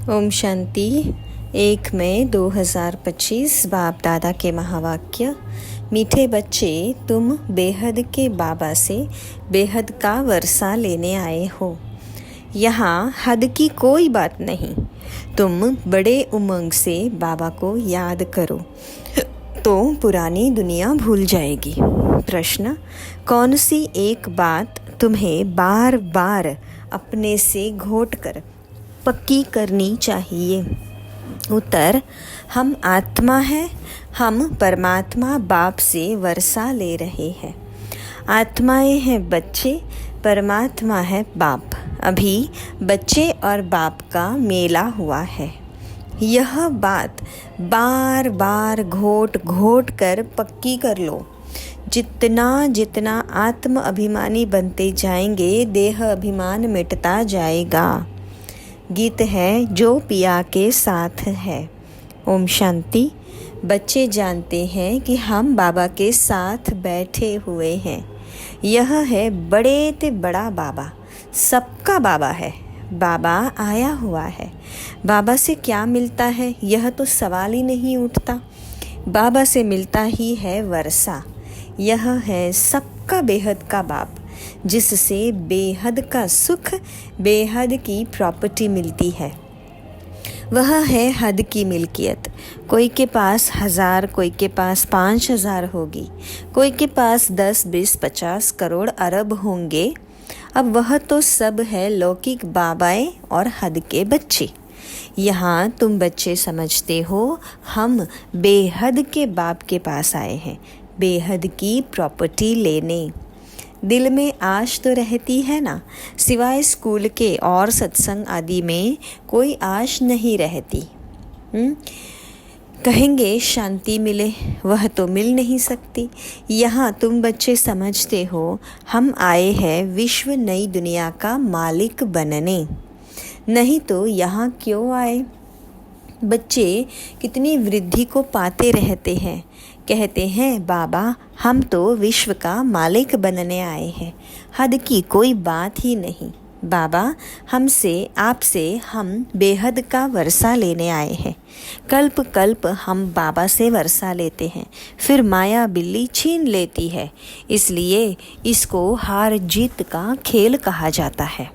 ओम शांति। 1 मई 2025 बाप दादा के महावाक्य। मीठे बच्चे, तुम बेहद के बाबा से बेहद का वर्षा लेने आए हो। यहाँ हद की कोई बात नहीं। तुम बड़े उमंग से बाबा को याद करो तो पुरानी दुनिया भूल जाएगी। प्रश्न: कौन सी एक बात तुम्हें बार बार अपने से घोट कर पक्की करनी चाहिए? उत्तर: हम आत्मा हैं, हम परमात्मा बाप से वर्षा ले रहे हैं। आत्माएं हैं बच्चे, परमात्मा है बाप। अभी बच्चे और बाप का मेला हुआ है। यह बात बार बार घोट घोट कर पक्की कर लो। जितना जितना आत्म अभिमानी बनते जाएंगे, देह अभिमान मिटता जाएगा। गीत है जो पिया के साथ है। ओम शांति। बच्चे जानते हैं कि हम बाबा के साथ बैठे हुए हैं। यह है बड़े ते बड़ा बाबा, सबका बाबा है। बाबा आया हुआ है। बाबा से क्या मिलता है, यह तो सवाल ही नहीं उठता। बाबा से मिलता ही है वर्षा। यह है सबका बेहद का बाप, जिससे बेहद का सुख, बेहद की प्रॉपर्टी मिलती है। वह है हद की मिल्कियत। कोई के पास 1000, कोई के पास 5000 होगी, कोई के पास 10, 20, 50 करोड़ अरब होंगे। अब वह तो सब है लौकिक बाबाएं और हद के बच्चे। यहाँ तुम बच्चे समझते हो हम बेहद के बाप के पास आए हैं, बेहद की प्रॉपर्टी लेने। दिल में आश तो रहती है ना, सिवाय स्कूल के और सत्संग आदि में कोई आश नहीं रहती। कहेंगे शांति मिले, वह तो मिल नहीं सकती। यहाँ तुम बच्चे समझते हो हम आए हैं विश्व नई दुनिया का मालिक बनने, नहीं तो यहाँ क्यों आए? बच्चे कितनी वृद्धि को पाते रहते हैं। कहते हैं बाबा हम तो विश्व का मालिक बनने आए हैं, हद की कोई बात ही नहीं। बाबा हमसे, आपसे हम बेहद का वर्षा लेने आए हैं। कल्प कल्प हम बाबा से वर्षा लेते हैं, फिर माया बिल्ली छीन लेती है। इसलिए इसको हार जीत का खेल कहा जाता है।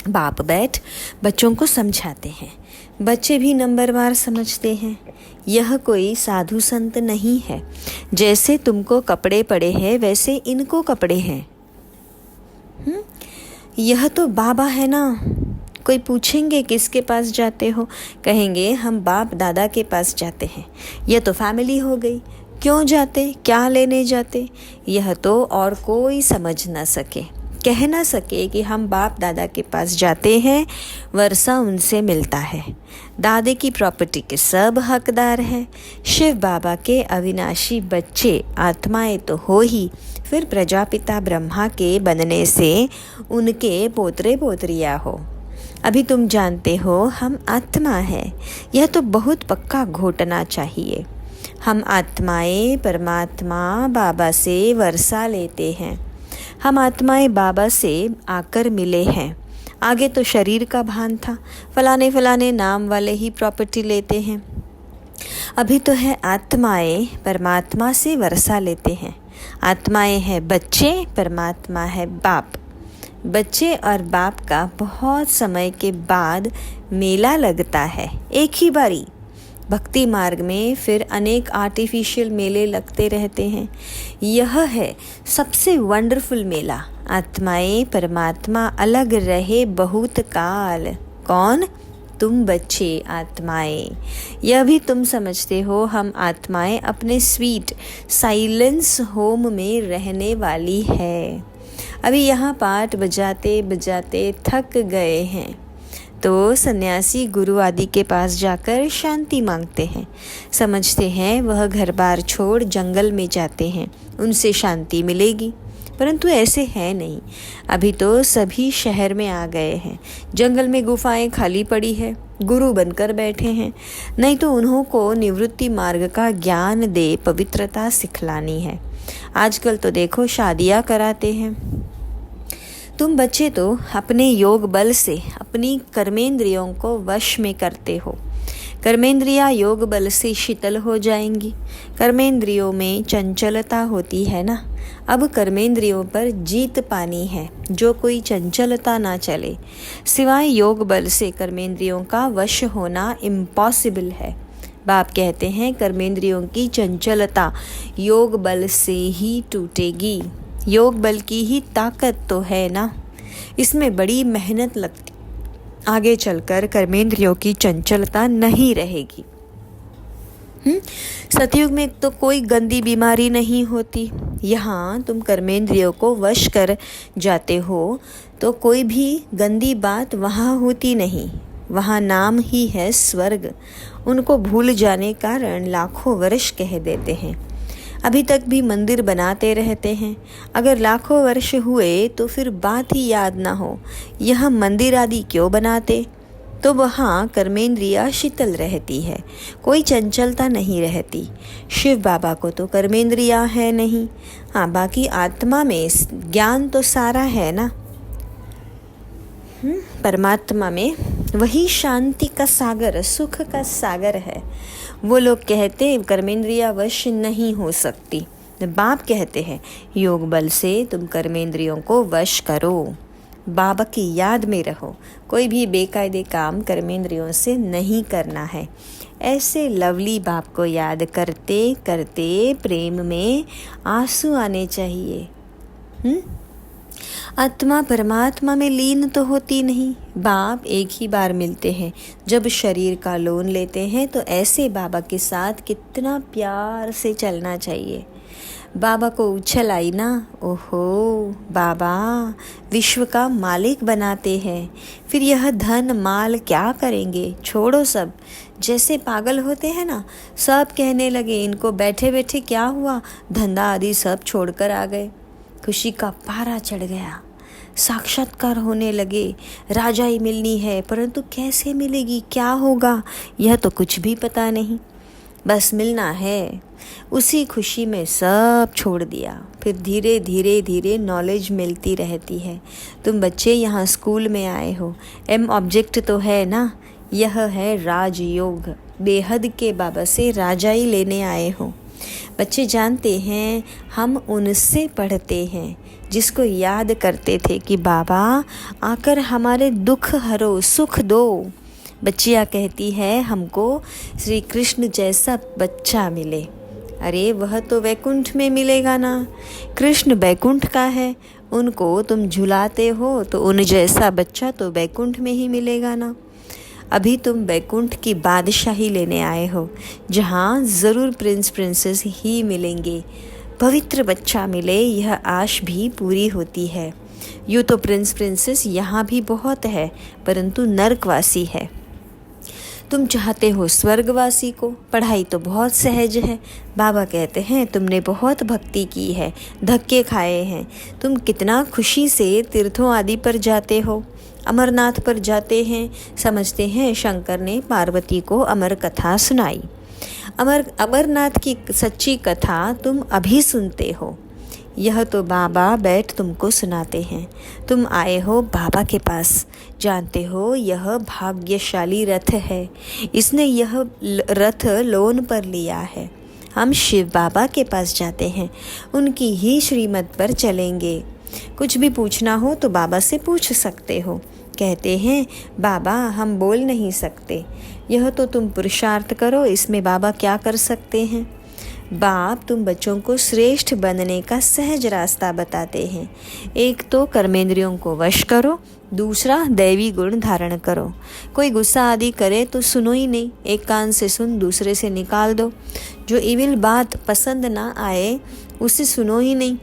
बाप बैठ बच्चों को समझाते हैं। बच्चे भी नंबरवार समझते हैं। यह कोई साधु संत नहीं है। जैसे तुमको कपड़े पड़े हैं, वैसे इनको कपड़े हैं। यह तो बाबा है ना। कोई पूछेंगे किसके पास जाते हो, कहेंगे हम बाप दादा के पास जाते हैं। यह तो फैमिली हो गई। क्यों जाते, क्या लेने जाते, यह तो और कोई समझ ना सके, कह ना सके कि हम बाप दादा के पास जाते हैं, वर्षा उनसे मिलता है। दादे की प्रॉपर्टी के सब हकदार हैं। शिव बाबा के अविनाशी बच्चे आत्माएं तो हो ही, फिर प्रजापिता ब्रह्मा के बनने से उनके पोतरे पोतरियाँ हो। अभी तुम जानते हो हम आत्मा है, यह तो बहुत पक्का घोटना चाहिए। हम आत्माएं परमात्मा बाबा से वर्षा लेते हैं। हम आत्माएं बाबा से आकर मिले हैं। आगे तो शरीर का भान था, फलाने फलाने नाम वाले ही प्रॉपर्टी लेते हैं। अभी तो है आत्माएं परमात्मा से वर्षा लेते हैं। आत्माएं हैं बच्चे, परमात्मा है बाप। बच्चे और बाप का बहुत समय के बाद मेला लगता है, एक ही बारी। भक्ति मार्ग में फिर अनेक आर्टिफिशियल मेले लगते रहते हैं। यह है सबसे वंडरफुल मेला। आत्माएं परमात्मा अलग रहे बहुत काल। कौन? तुम बच्चे आत्माएं। यह भी तुम समझते हो हम आत्माएं अपने स्वीट साइलेंस होम में रहने वाली है। अभी यहाँ पाठ बजाते बजाते थक गए हैं तो सन्यासी गुरु आदि के पास जाकर शांति मांगते हैं। समझते हैं वह घर बार छोड़ जंगल में जाते हैं, उनसे शांति मिलेगी, परंतु ऐसे है नहीं। अभी तो सभी शहर में आ गए हैं। जंगल में गुफाएं खाली पड़ी है, गुरु बनकर बैठे हैं। नहीं तो उन्हों को निवृत्ति मार्ग का ज्ञान दे पवित्रता सिखलानी है। आजकल तो देखो शादियाँ कराते हैं। तुम बच्चे तो अपने योग बल से अपनी कर्मेंद्रियों को वश में करते हो। कर्मेंद्रियां योग बल से शीतल हो जाएंगी। कर्मेंद्रियों में चंचलता होती है ना, अब कर्मेंद्रियों पर जीत पानी है, जो कोई चंचलता ना चले। सिवाय योग बल से कर्मेंद्रियों का वश होना इम्पॉसिबल है। बाप कहते हैं कर्मेंद्रियों की चंचलता योग बल से ही टूटेगी। योग बल की ही ताकत तो है ना, इसमें बड़ी मेहनत लगती, आगे चलकर कर्मेंद्रियों की चंचलता नहीं रहेगी। सतयुग में तो कोई गंदी बीमारी नहीं होती। यहाँ तुम कर्मेंद्रियों को वश कर जाते हो तो कोई भी गंदी बात वहाँ होती नहीं। वहाँ नाम ही है स्वर्ग। उनको भूल जाने कारण लाखों वर्ष कह देते हैं। अभी तक भी मंदिर बनाते रहते हैं। अगर लाखों वर्ष हुए तो फिर बात ही याद ना हो, यह मंदिर आदि क्यों बनाते? तो वहाँ कर्मेंद्रियाँ शीतल रहती है, कोई चंचलता नहीं रहती। शिव बाबा को तो कर्मेंद्रियाँ है नहीं। हाँ, बाकी आत्मा में ज्ञान तो सारा है ना। परमात्मा में वही शांति का सागर, सुख का सागर है। वो लोग कहते हैं कर्मेंद्रिया वश नहीं हो सकती। बाप कहते हैं योग बल से तुम कर्मेंद्रियों को वश करो, बाबा की याद में रहो। कोई भी बेकायदे काम कर्मेंद्रियों से नहीं करना है। ऐसे लवली बाप को याद करते करते प्रेम में आंसू आने चाहिए। आत्मा परमात्मा में लीन तो होती नहीं। बाप एक ही बार मिलते हैं। जब शरीर का लोन लेते हैं तो ऐसे बाबा के साथ कितना प्यार से चलना चाहिए। बाबा को उछल आई ना, ओहो बाबा विश्व का मालिक बनाते हैं, फिर यह धन माल क्या करेंगे? छोड़ो सब। जैसे पागल होते हैं ना, सब कहने लगे इनको बैठे बैठे क्या हुआ, धंधा आदि सब छोड़कर आ गए। खुशी का पारा चढ़ गया, साक्षात्कार होने लगे। राजाई मिलनी है, परंतु कैसे मिलेगी, क्या होगा, यह तो कुछ भी पता नहीं, बस मिलना है। उसी खुशी में सब छोड़ दिया। फिर धीरे धीरे धीरे नॉलेज मिलती रहती है। तुम बच्चे यहाँ स्कूल में आए हो, एम ऑब्जेक्ट तो है ना, यह है राजयोग। बेहद के बाबा से राजाई लेने आए हो। बच्चे जानते हैं हम उनसे पढ़ते हैं जिसको याद करते थे कि बाबा आकर हमारे दुख हरो, सुख दो। बच्चियाँ कहती है हमको श्री कृष्ण जैसा बच्चा मिले। अरे वह तो वैकुंठ में मिलेगा ना, कृष्ण वैकुंठ का है। उनको तुम झुलाते हो तो उन जैसा बच्चा तो वैकुंठ में ही मिलेगा ना। अभी तुम वैकुंठ की बादशाही लेने आए हो, जहाँ ज़रूर प्रिंस प्रिंसेस ही मिलेंगे। पवित्र बच्चा मिले, यह आश भी पूरी होती है। यूँ तो प्रिंस प्रिंसेस यहाँ भी बहुत है, परंतु नरकवासी है। तुम चाहते हो स्वर्गवासी को। पढ़ाई तो बहुत सहज है। बाबा कहते हैं तुमने बहुत भक्ति की है, धक्के खाए हैं। तुम कितना खुशी से तीर्थों आदि पर जाते हो। अमरनाथ पर जाते हैं, समझते हैं शंकर ने पार्वती को अमर कथा सुनाई। अमरनाथ की सच्ची कथा तुम अभी सुनते हो। यह तो बाबा बैठ तुमको सुनाते हैं। तुम आए हो बाबा के पास, जानते हो यह भाग्यशाली रथ है। इसने यह रथ लोन पर लिया है। हम शिव बाबा के पास जाते हैं, उनकी ही श्रीमत पर चलेंगे। कुछ भी पूछना हो तो बाबा से पूछ सकते हो। कहते हैं बाबा हम बोल नहीं सकते, यह तो तुम पुरुषार्थ करो, इसमें बाबा क्या कर सकते हैं। बाप तुम बच्चों को श्रेष्ठ बनने का सहज रास्ता बताते हैं। एक तो कर्मेंद्रियों को वश करो, दूसरा दैवी गुण धारण करो। कोई गुस्सा आदि करे तो सुनो ही नहीं, एक कान से सुन दूसरे से निकाल दो। जो इविल बात पसंद ना आए उसे सुनो ही नहीं।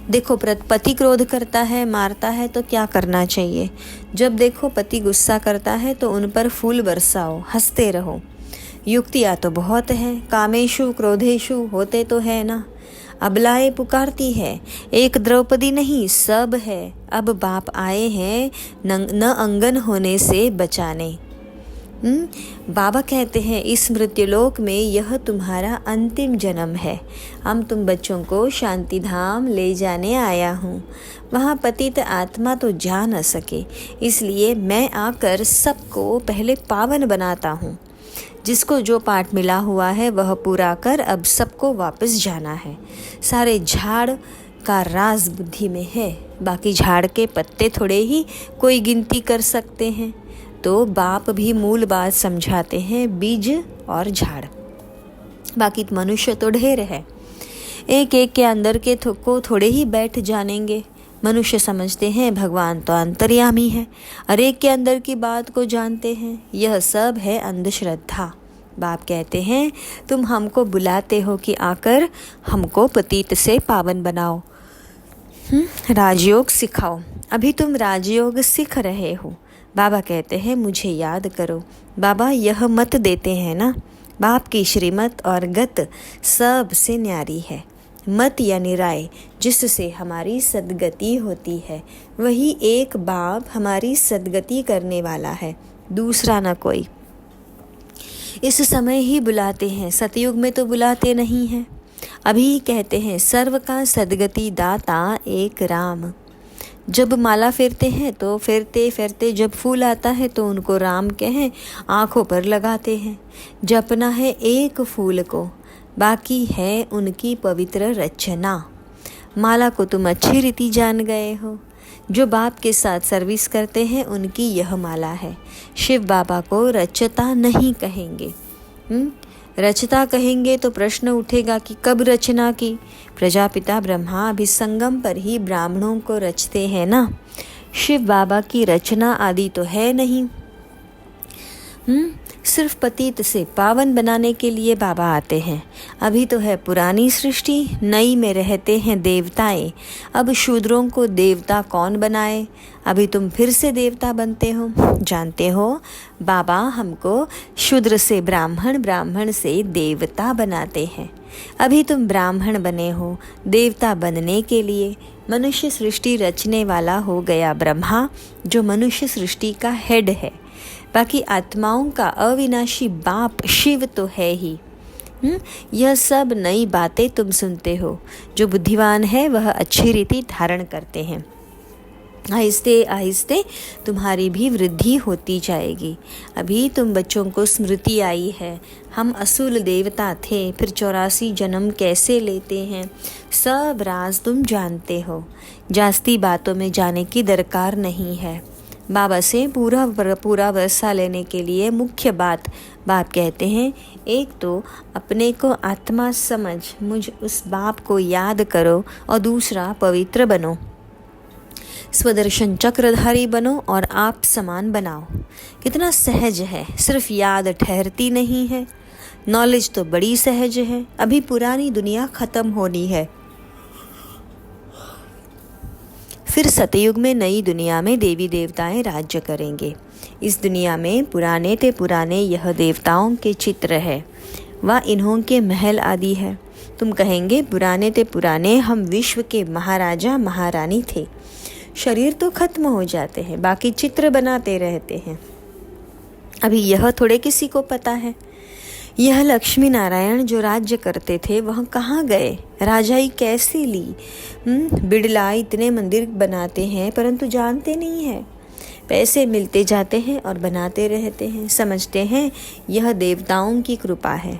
देखो पति क्रोध करता है, मारता है तो क्या करना चाहिए? जब देखो पति गुस्सा करता है तो उन पर फूल बरसाओ, हंसते रहो। युक्तियाँ तो बहुत है, कामेशु क्रोधेशु होते तो है ना। अबलाए पुकारती है, एक द्रौपदी नहीं सब है। अब बाप आए हैं न अंगन होने से बचाने। बाबा कहते हैं इस मृत्युलोक में यह तुम्हारा अंतिम जन्म है। हम तुम बच्चों को शांति धाम ले जाने आया हूँ। वहाँ पतित आत्मा तो जा न सके, इसलिए मैं आकर सबको पहले पावन बनाता हूँ। जिसको जो पाठ मिला हुआ है वह पूरा कर अब सबको वापस जाना है। सारे झाड़ का राज बुद्धि में है, बाकी झाड़ के पत्ते थोड़े ही कोई गिनती कर सकते हैं। तो बाप भी मूल बात समझाते हैं, बीज और झाड़, बाकी मनुष्य तो ढेर है। एक एक के अंदर के को थोड़े ही बैठ जानेंगे। मनुष्य समझते हैं भगवान तो अंतर्यामी है और एक के अंदर की बात को जानते हैं। यह सब है अंधश्रद्धा। बाप कहते हैं तुम हमको बुलाते हो कि आकर हमको पतित से पावन बनाओ, राजयोग सिखाओ। अभी तुम राजयोग सीख रहे हो। बाबा कहते हैं मुझे याद करो। बाबा यह मत देते हैं ना, बाप की श्रीमत और गत सबसे न्यारी है। मत यानी राय, जिससे हमारी सद्गति होती है, वही एक बाप हमारी सद्गति करने वाला है, दूसरा न कोई। इस समय ही बुलाते हैं, सतयुग में तो बुलाते नहीं हैं। अभी कहते हैं सर्व का सद्गति दाता एक राम। जब माला फेरते हैं तो फेरते फेरते जब फूल आता है तो उनको राम कहें आँखों पर लगाते हैं। जपना है एक फूल को, बाकी है उनकी पवित्र रचना। माला को तुम अच्छी रीति जान गए हो। जो बाप के साथ सर्विस करते हैं उनकी यह माला है। शिव बाबा को रचता नहीं कहेंगे। रचता कहेंगे तो प्रश्न उठेगा कि कब रचना की। प्रजापिता ब्रह्मा अभी संगम पर ही ब्राह्मणों को रचते हैं ना। शिव बाबा की रचना आदि तो है नहीं। सिर्फ पतित से पावन बनाने के लिए बाबा आते हैं। अभी तो है पुरानी सृष्टि, नई में रहते हैं देवताएं। अब शूद्रों को देवता कौन बनाए। अभी तुम फिर से देवता बनते हो। जानते हो बाबा हमको शूद्र से ब्राह्मण, ब्राह्मण से देवता बनाते हैं। अभी तुम ब्राह्मण बने हो देवता बनने के लिए। मनुष्य सृष्टि रचने वाला हो गया ब्रह्मा, जो मनुष्य सृष्टि का हेड है। बाकी आत्माओं का अविनाशी बाप शिव तो है ही। यह सब नई बातें तुम सुनते हो। जो बुद्धिमान है वह अच्छी रीति धारण करते हैं। आहिस्ते आहिस्ते तुम्हारी भी वृद्धि होती जाएगी। अभी तुम बच्चों को स्मृति आई है, हम असुल देवता थे, फिर 84 जन्म कैसे लेते हैं, सब राज तुम जानते हो। जास्ती बातों में जाने की दरकार नहीं है। बाबा से पूरा वर्षा लेने के लिए मुख्य बात बाप कहते हैं, एक तो अपने को आत्मा समझ मुझ उस बाप को याद करो, और दूसरा पवित्र बनो, स्वदर्शन चक्रधारी बनो और आप समान बनाओ। कितना सहज है, सिर्फ याद ठहरती नहीं है। नॉलेज तो बड़ी सहज है। अभी पुरानी दुनिया खत्म होनी है, फिर सतयुग में नई दुनिया में देवी देवताएं राज्य करेंगे। इस दुनिया में पुराने ते पुराने यह देवताओं के चित्र है, वह इन्हों के महल आदि है। तुम कहेंगे पुराने ते पुराने हम विश्व के महाराजा महारानी थे। शरीर तो खत्म हो जाते हैं, बाकी चित्र बनाते रहते हैं। अभी यह थोड़े किसी को पता है। यह लक्ष्मी नारायण जो राज्य करते थे वह कहाँ गए, राजाई कैसे ली। बिड़ला इतने मंदिर बनाते हैं परंतु जानते नहीं हैं। पैसे मिलते जाते हैं और बनाते रहते हैं, समझते हैं यह देवताओं की कृपा है।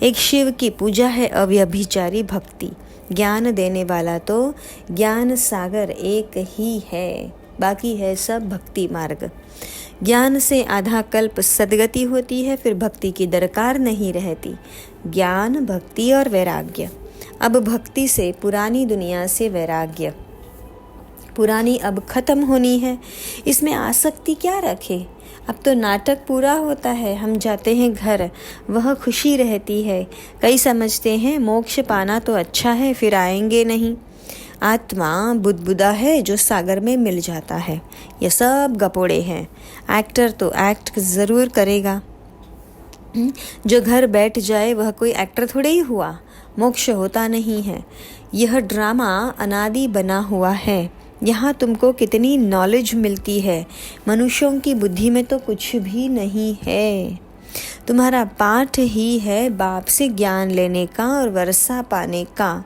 एक शिव की पूजा है अव्यभिचारी भक्ति। ज्ञान देने वाला तो ज्ञान सागर एक ही है, बाकी है सब भक्ति मार्ग। ज्ञान से आधा कल्प सद्गति होती है, फिर भक्ति की दरकार नहीं रहती। ज्ञान, भक्ति और वैराग्य। अब भक्ति से पुरानी दुनिया से वैराग्य। पुरानी अब खत्म होनी है, इसमें आसक्ति क्या रखे। अब तो नाटक पूरा होता है, हम जाते हैं घर, वह खुशी रहती है। कई समझते हैं मोक्ष पाना तो अच्छा है, फिर आएंगे नहीं। आत्मा बुदबुदा है जो सागर में मिल जाता है। ये सब गपोड़े हैं। एक्टर तो एक्ट ज़रूर करेगा। जो घर बैठ जाए वह कोई एक्टर थोड़े ही हुआ। मोक्ष होता नहीं है। यह ड्रामा अनादि बना हुआ है। यहाँ तुमको कितनी नॉलेज मिलती है। मनुष्यों की बुद्धि में तो कुछ भी नहीं है। तुम्हारा पाठ ही है बाप से ज्ञान लेने का और वर्षा पाने का।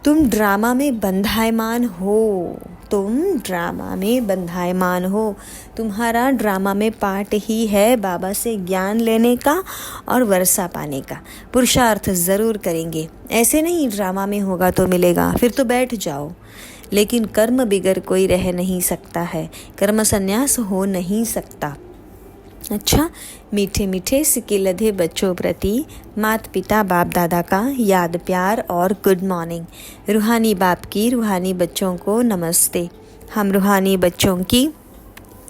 तुम ड्रामा में बंधायमान हो, तुम ड्रामा में बंधायमान हो। तुम्हारा ड्रामा में पाठ ही है बाबा से ज्ञान लेने का और वर्षा पाने का। पुरुषार्थ ज़रूर करेंगे, ऐसे नहीं ड्रामा में होगा तो मिलेगा, फिर तो बैठ जाओ। लेकिन कर्म बिगर कोई रह नहीं सकता है, कर्म संन्यास हो नहीं सकता। अच्छा, मीठे मीठे सिक्के लधे बच्चों प्रति माता पिता बाप दादा का याद प्यार और गुड मॉर्निंग। रूहानी बाप की रूहानी बच्चों को नमस्ते। हम रूहानी बच्चों की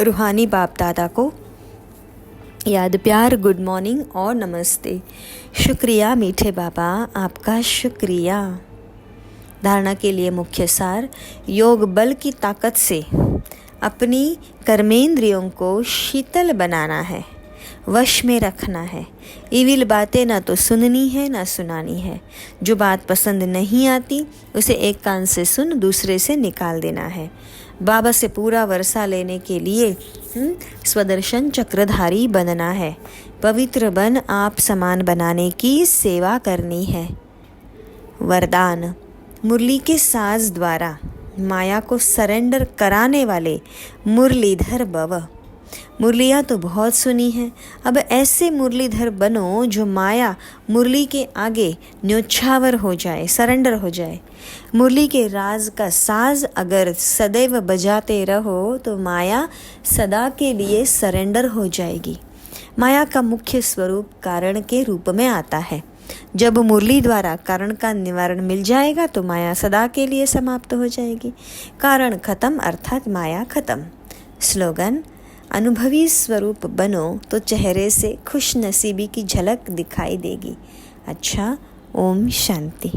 रूहानी बाप दादा को याद प्यार गुड मॉर्निंग और नमस्ते। शुक्रिया मीठे बाबा, आपका शुक्रिया। धारणा के लिए मुख्य सार, योग बल की ताकत से अपनी कर्मेंद्रियों को शीतल बनाना है, वश में रखना है। इविल बातें ना तो सुननी है ना सुनानी है। जो बात पसंद नहीं आती उसे एक कान से सुन, दूसरे से निकाल देना है। बाबा से पूरा वर्षा लेने के लिए स्वदर्शन चक्रधारी बनना है। पवित्र बन आप समान बनाने की सेवा करनी है। वरदान, मुरली के साज द्वारा माया को सरेंडर कराने वाले मुरलीधर भव। मुरलियाँ तो बहुत सुनी हैं, अब ऐसे मुरलीधर बनो जो माया मुरली के आगे न्योछावर हो जाए, सरेंडर हो जाए। मुरली के राज का साज अगर सदैव बजाते रहो तो माया सदा के लिए सरेंडर हो जाएगी। माया का मुख्य स्वरूप कारण के रूप में आता है। जब मुरली द्वारा कारण का निवारण मिल जाएगा तो माया सदा के लिए समाप्त हो जाएगी। कारण खत्म अर्थात माया खत्म। स्लोगन, अनुभवी स्वरूप बनो तो चेहरे से खुश नसीबी की झलक दिखाई देगी। अच्छा, ओम शांति।